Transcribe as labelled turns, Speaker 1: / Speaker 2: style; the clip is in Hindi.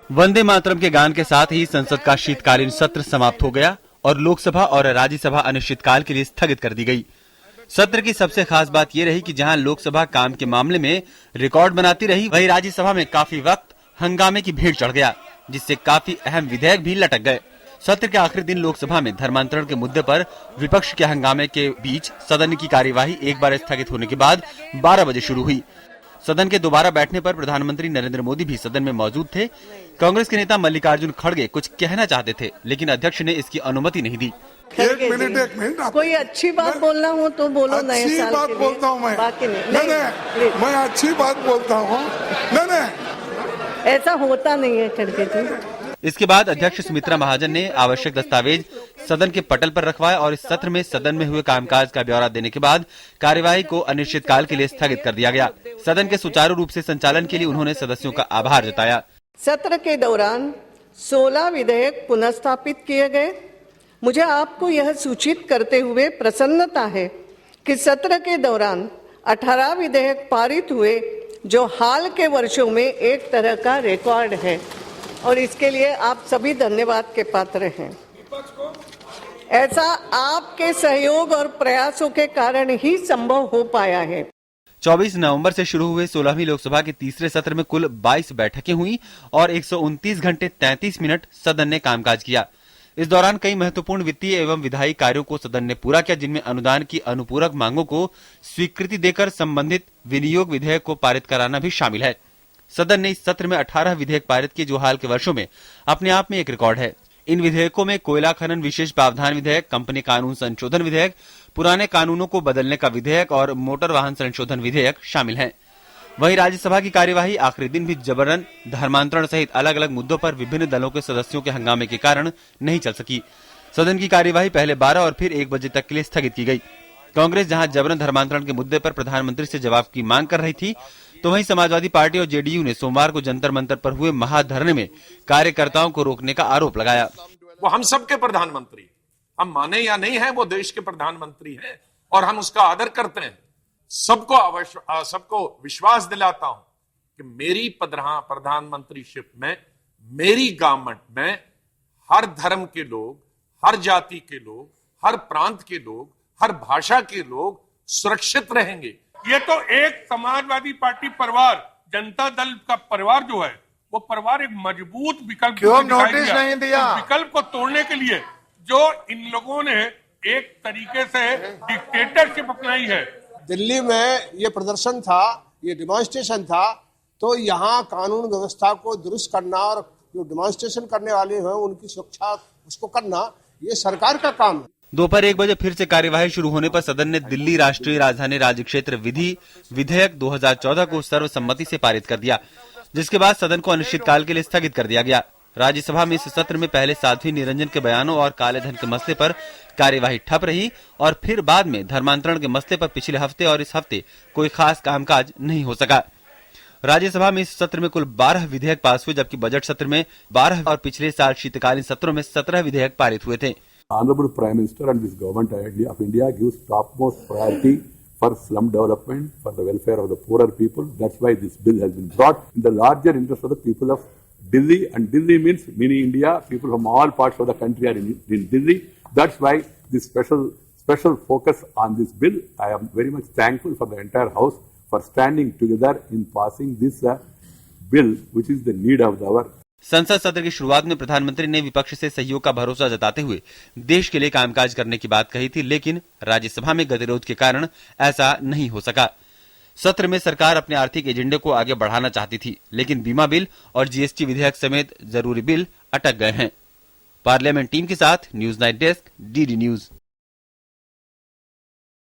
Speaker 1: वंदे मातरम के गान के साथ ही संसद का शीतकालीन सत्र समाप्त हो गया और लोकसभा और राज्यसभा अनिश्चितकाल के लिए स्थगित कर दी गई। सत्र की सबसे खास बात ये रही कि जहां लोकसभा काम के मामले में रिकॉर्ड बनाती रही, वहीं राज्यसभा में काफी वक्त हंगामे की भीड़ चढ़ गया, जिससे काफी अहम विधेयक भी लटक गए। सत्र के आखिरी दिन लोकसभा में धर्मांतरण के मुद्दे पर विपक्ष के हंगामे के बीच सदन की कार्यवाही एक बार स्थगित होने के बाद 12 बजे शुरू हुई। सदन के दोबारा बैठने पर प्रधानमंत्री नरेंद्र मोदी भी सदन में मौजूद थे। कांग्रेस के नेता मल्लिकार्जुन खड़गे कुछ कहना चाहते थे, लेकिन अध्यक्ष ने इसकी अनुमति नहीं दी।
Speaker 2: एक मिनट
Speaker 3: कोई अच्छी बात बोलना हो तो बोलो। नए साल
Speaker 2: अच्छी बात बोलता हूँ मैं।
Speaker 3: बाकी नहीं,
Speaker 2: मैं अच्छी बात बोलता हूँ।
Speaker 3: ऐसा होता नहीं है खड़गे जी।
Speaker 1: इसके बाद अध्यक्ष सुमित्रा महाजन ने आवश्यक दस्तावेज सदन के पटल पर रखवाए और इस सत्र में सदन में हुए कामकाज का ब्यौरा देने के बाद कार्यवाही को अनिश्चितकाल के लिए स्थगित कर दिया गया। सदन के सुचारू रूप से संचालन के लिए उन्होंने सदस्यों का आभार जताया।
Speaker 3: सत्र के दौरान 16 विधेयक पुनर्स्थापित किए गए। मुझे आपको यह सूचित करते हुए प्रसन्नता है कि सत्र के दौरान 18 विधेयक पारित हुए, जो हाल के वर्षों में एक तरह का रिकॉर्ड है और इसके लिए आप सभी धन्यवाद के पात्र हैं। ऐसा आपके सहयोग और प्रयासों के कारण ही संभव हो पाया है।
Speaker 1: 24 नवंबर से शुरू हुए 16वीं लोकसभा के तीसरे सत्र में कुल 22 बैठकें हुई और 129 घंटे 33 मिनट सदन ने कामकाज किया। इस दौरान कई महत्वपूर्ण वित्तीय एवं विधायी कार्यों को सदन ने पूरा किया, जिनमें अनुदान की अनुपूरक मांगों को स्वीकृति देकर संबंधित विनियोग विधेयक को पारित कराना भी शामिल है। सदन ने इस सत्र में 18 विधेयक पारित किए, जो हाल के वर्षों में अपने आप में एक रिकॉर्ड है। इन विधेयकों में कोयला खनन विशेष प्रावधान विधेयक, कंपनी कानून संशोधन विधेयक, पुराने कानूनों को बदलने का विधेयक और मोटर वाहन संशोधन विधेयक शामिल हैं। वहीं राज्यसभा की कार्यवाही आखिरी दिन भी जबरन धर्मांतरण सहित अलग अलग मुद्दों पर विभिन्न दलों के सदस्यों के हंगामे के कारण नहीं चल सकी। सदन की कार्यवाही पहले 12 और फिर 1 बजे तक के लिए स्थगित की गई। कांग्रेस जहां जबरन धर्मांतरण के मुद्दे पर प्रधानमंत्री से जवाब की मांग कर रही थी, तो वहीं समाजवादी पार्टी और जेडीयू ने सोमवार को जंतर मंतर पर हुए महाधरने में कार्यकर्ताओं को रोकने का आरोप लगाया।
Speaker 4: वो हम सबके प्रधानमंत्री, हम माने या नहीं है, वो देश के प्रधानमंत्री हैं और हम उसका आदर करते हैं। सबको विश्वास दिलाता हूं कि मेरी प्रधानमंत्रीशिप में, मेरी गवर्नमेंट में हर धर्म के लोग, हर जाति के लोग, हर प्रांत के लोग, हर भाषा के लोग सुरक्षित रहेंगे।
Speaker 5: ये तो एक समाजवादी पार्टी परिवार, जनता दल का परिवार जो है, वो परिवार एक मजबूत विकल्प
Speaker 2: क्यों नोटिस नहीं दिया?
Speaker 5: विकल्प को तोड़ने के लिए जो इन लोगों ने एक तरीके से डिक्टेटरशिप अपनाई है।
Speaker 6: दिल्ली में ये प्रदर्शन था, ये डिमॉन्स्ट्रेशन था, तो यहाँ कानून व्यवस्था को दुरुस्त करना और जो डिमॉन्स्ट्रेशन करने वाले हैं उनकी सुरक्षा उसको करना, ये सरकार का काम है।
Speaker 1: दोपहर 1 बजे फिर से कार्यवाही शुरू होने पर सदन ने दिल्ली राष्ट्रीय राजधानी राज्य क्षेत्र विधि विधेयक 2014 को सर्वसम्मति से पारित कर दिया, जिसके बाद सदन को अनिश्चितकाल के लिए स्थगित कर दिया गया। राज्यसभा में इस सत्र में पहले साध्वी निरंजन के बयानों और काले धन के मसले पर कार्यवाही ठप रही और फिर बाद में धर्मांतरण के मसले पर पिछले हफ्ते और इस हफ्ते कोई खास कामकाज नहीं हो सका। राज्यसभा में इस सत्र में कुल 12 विधेयक पास हुए, जबकि बजट सत्र में 12 और पिछले साल शीतकालीन सत्रों में 17 विधेयक पारित हुए थे।
Speaker 7: Honorable Prime Minister and this government of India gives topmost priority for slum development, for the welfare of the poorer people. That's why this bill has been brought in the larger interest of the people of Delhi, and Delhi means mini India. People from all parts of the country are in Delhi. That's why this special focus on this bill. I am very much thankful for the entire House for standing together in passing this bill, which is the need of the hour.
Speaker 1: संसद सत्र की शुरुआत में प्रधानमंत्री ने विपक्ष से सहयोग का भरोसा जताते हुए देश के लिए कामकाज करने की बात कही थी, लेकिन राज्यसभा में गतिरोध के कारण ऐसा नहीं हो सका। सत्र में सरकार अपने आर्थिक एजेंडे को आगे बढ़ाना चाहती थी, लेकिन बीमा बिल और जीएसटी विधेयक समेत जरूरी बिल अटक गए हैं। पार्लियामेंट टीम के साथ news night desk, DD news.